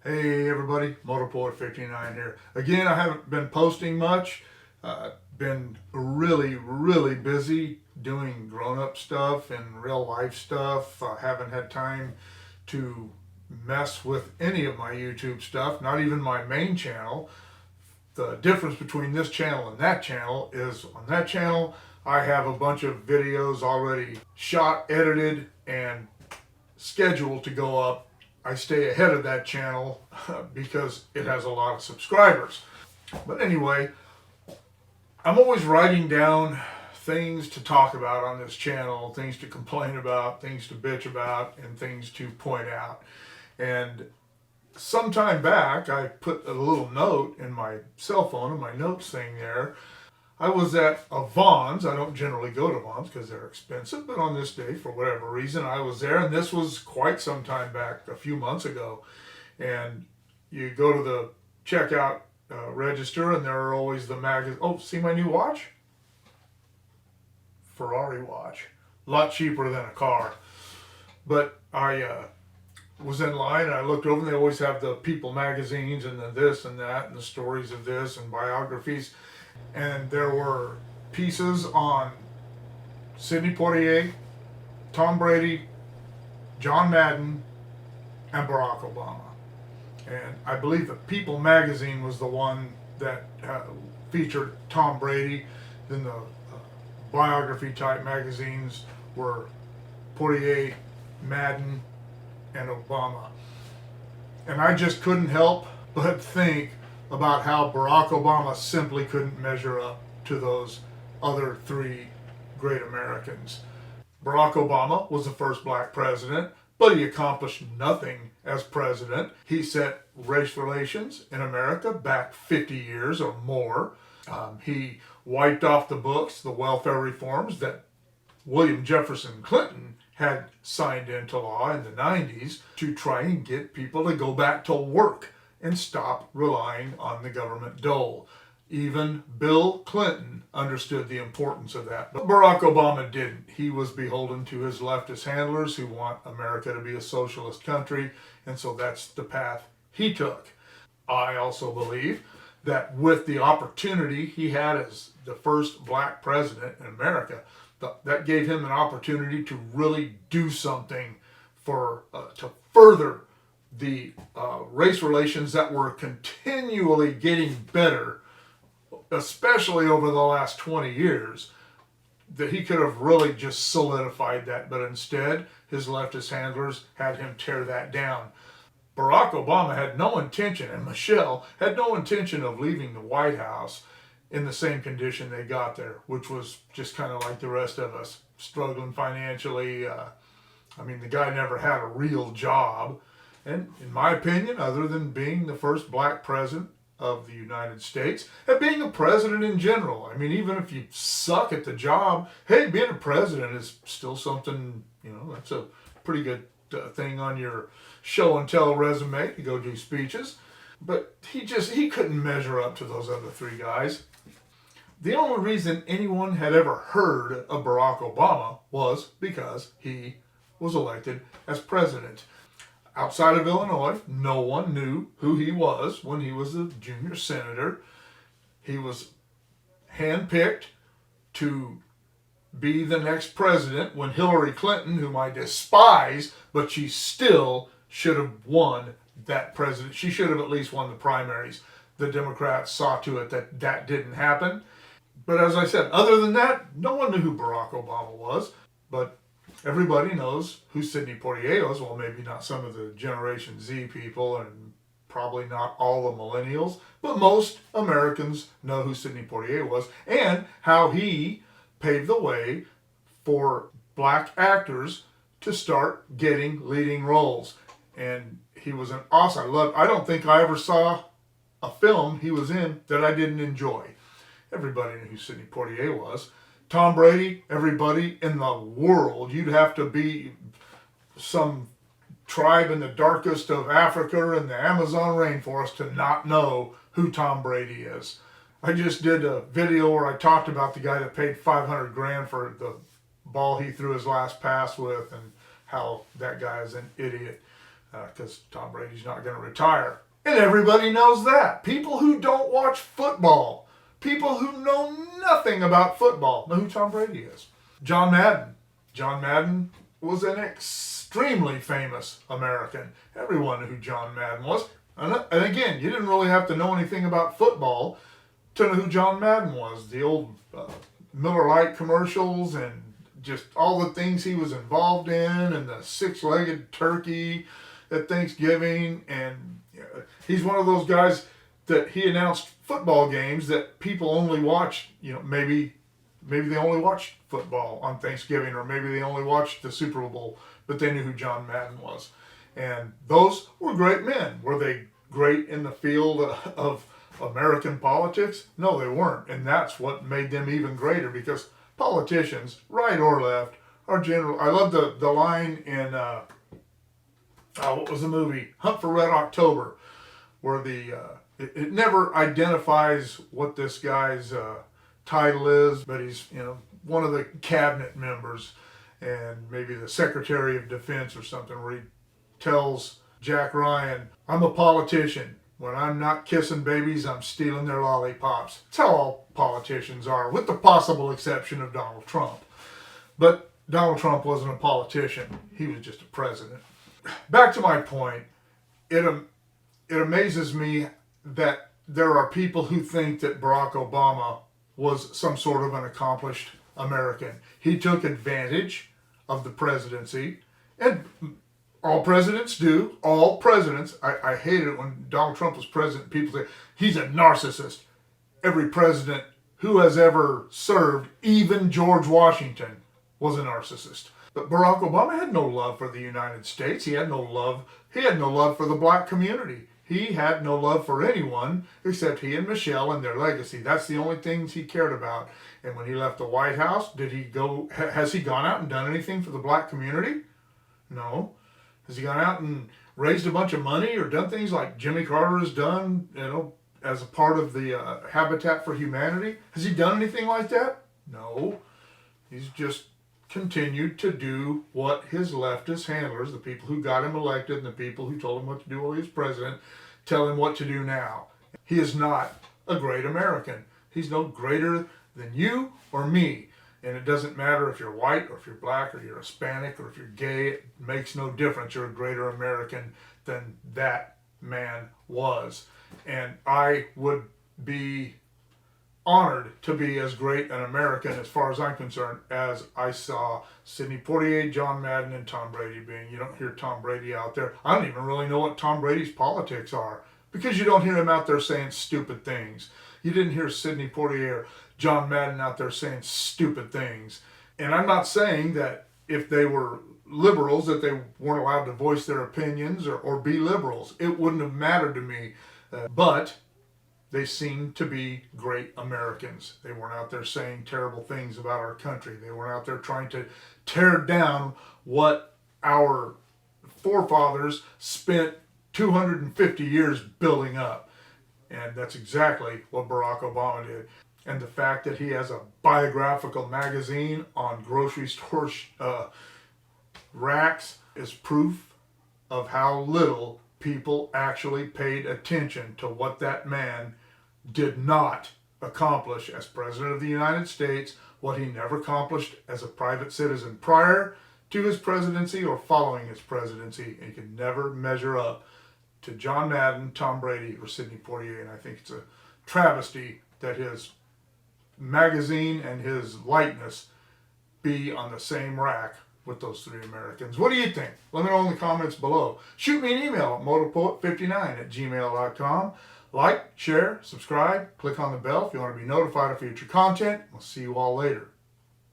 Hey everybody, Motorport59 here. Again, I haven't been posting much. Been really busy doing grown-up stuff and real life stuff. I haven't had time to mess with any of my YouTube stuff, not even my main channel. The difference between this channel and that channel is on that channel, I have a bunch of videos already shot, edited, and scheduled to go up. I stay ahead of that channel because it has a lot of subscribers. But anyway, I'm always writing down things to talk about on this channel, things to complain about, things to bitch about, and things to point out. And some time back, I put a little note in my cell phone, in my notes thing there. I was at a Vaughn's. I don't generally go to Vaughn's because they're expensive, but on this day, for whatever reason, I was there, and this was quite some time back, a few months ago. And you go to the checkout register, and there are always the magazines. Oh, see my new watch? Ferrari watch. A lot cheaper than a car. But I was in line, and I looked over, and they always have the People magazines, and the this and that, and the stories of this, and biographies. And there were pieces on Sidney Poitier, Tom Brady, John Madden, and Barack Obama. And I believe the People magazine was the one that featured Tom Brady. Then the biography type magazines were Poitier, Madden, and Obama. And I just couldn't help but think about how Barack Obama simply couldn't measure up to those other three great Americans. Barack Obama was the first black president, but he accomplished nothing as president. He set race relations in America back 50 years or more. He wiped off the books the welfare reforms that William Jefferson Clinton had signed into law in the 90s to try and get people to go back to work and stop relying on the government dole. Even Bill Clinton understood the importance of that. But Barack Obama didn't. He was beholden to his leftist handlers who want America to be a socialist country, and so that's the path he took. I also believe that with the opportunity he had as the first black president in America, that gave him an opportunity to really do something to further the race relations that were continually getting better, especially over the last 20 years, that he could have really just solidified that. But instead, his leftist handlers had him tear that down. Barack Obama had no intention, and Michelle had no intention of leaving the White House in the same condition they got there, which was just kind of like the rest of us, struggling financially. The guy never had a real job. And in my opinion, other than being the first black president of the United States, and being a president in general, even if you suck at the job, hey, being a president is still something, that's a pretty good thing on your show and tell resume to go do speeches. But he couldn't measure up to those other three guys. The only reason anyone had ever heard of Barack Obama was because he was elected as president. Outside of Illinois, no one knew who he was when he was a junior senator. He was handpicked to be the next president when Hillary Clinton, whom I despise, but she still should have won that president. She should have at least won the primaries. The Democrats saw to it that didn't happen. But as I said, other than that, no one knew who Barack Obama was. But everybody knows who Sidney Poitier was. Well, maybe not some of the Generation Z people, and probably not all the millennials, but most Americans know who Sidney Poitier was and how he paved the way for black actors to start getting leading roles. And he was an awesome. I don't think I ever saw a film he was in that I didn't enjoy. Everybody knew who Sidney Poitier was. Tom Brady, everybody in the world, you'd have to be some tribe in the darkest of Africa in the Amazon rainforest to not know who Tom Brady is. I just did a video where I talked about the guy that paid $500,000 for the ball he threw his last pass with, and how that guy is an idiot. because Tom Brady's not going to retire. And everybody knows that. People who don't watch football, people who know nothing about football, know who Tom Brady is. John Madden. John Madden was an extremely famous American. Everyone knew who John Madden was. And again, you didn't really have to know anything about football to know who John Madden was. The old Miller Lite commercials and just all the things he was involved in, and the six-legged turkey at Thanksgiving. And he's one of those guys that he announced football games that people only watch, maybe they only watched football on Thanksgiving, or maybe they only watched the Super Bowl, but they knew who John Madden was. And those were great men. Were they great in the field of American politics? No, they weren't. And that's what made them even greater, because politicians, right or left, are general. I love the line in, what was the movie? Hunt for Red October, where it never identifies what this guy's title is, but he's, one of the cabinet members and maybe the Secretary of Defense or something, where he tells Jack Ryan, I'm a politician. When I'm not kissing babies, I'm stealing their lollipops. That's how all politicians are, with the possible exception of Donald Trump. But Donald Trump wasn't a politician. He was just a president. Back to my point, it amazes me that there are people who think that Barack Obama was some sort of an accomplished American. He took advantage of the presidency, and all presidents do. All presidents. I hated it when Donald Trump was president. People say, he's a narcissist. Every president who has ever served, even George Washington, was a narcissist. But Barack Obama had no love for the United States. He had no love for the black community. He had no love for anyone except he and Michelle and their legacy. That's the only things he cared about. And when he left the White House, has he gone out and done anything for the black community? No. Has he gone out and raised a bunch of money or done things like Jimmy Carter has done, as a part of the Habitat for Humanity? Has he done anything like that? No. He's just continued to do what his leftist handlers, the people who got him elected and the people who told him what to do while he was president, tell him what to do now. He is not a great American. He's no greater than you or me. And it doesn't matter if you're white or if you're black or you're Hispanic or if you're gay. It makes no difference. You're a greater American than that man was. And I would be honored to be as great an American, as far as I'm concerned, as I saw Sidney Poitier, John Madden, and Tom Brady being. You don't hear Tom Brady out there. I don't even really know what Tom Brady's politics are, because you don't hear him out there saying stupid things. You didn't hear Sidney Poitier or John Madden out there saying stupid things. And I'm not saying that if they were liberals that they weren't allowed to voice their opinions or be liberals. It wouldn't have mattered to me. But they seemed to be great Americans. They weren't out there saying terrible things about our country. They weren't out there trying to tear down what our forefathers spent 250 years building up. And that's exactly what Barack Obama did. And the fact that he has a biographical magazine on grocery store racks is proof of how little people actually paid attention to what that man did not accomplish as President of the United States, what he never accomplished as a private citizen prior to his presidency or following his presidency. And he could never measure up to John Madden, Tom Brady, or Sidney Poitier. And I think it's a travesty that his magazine and his likeness be on the same rack with those three Americans. What do you think? Let me know in the comments below. Shoot me an email at motorpoet59@gmail.com. Like, share, subscribe, click on the bell if you want to be notified of future content. We'll see you all later.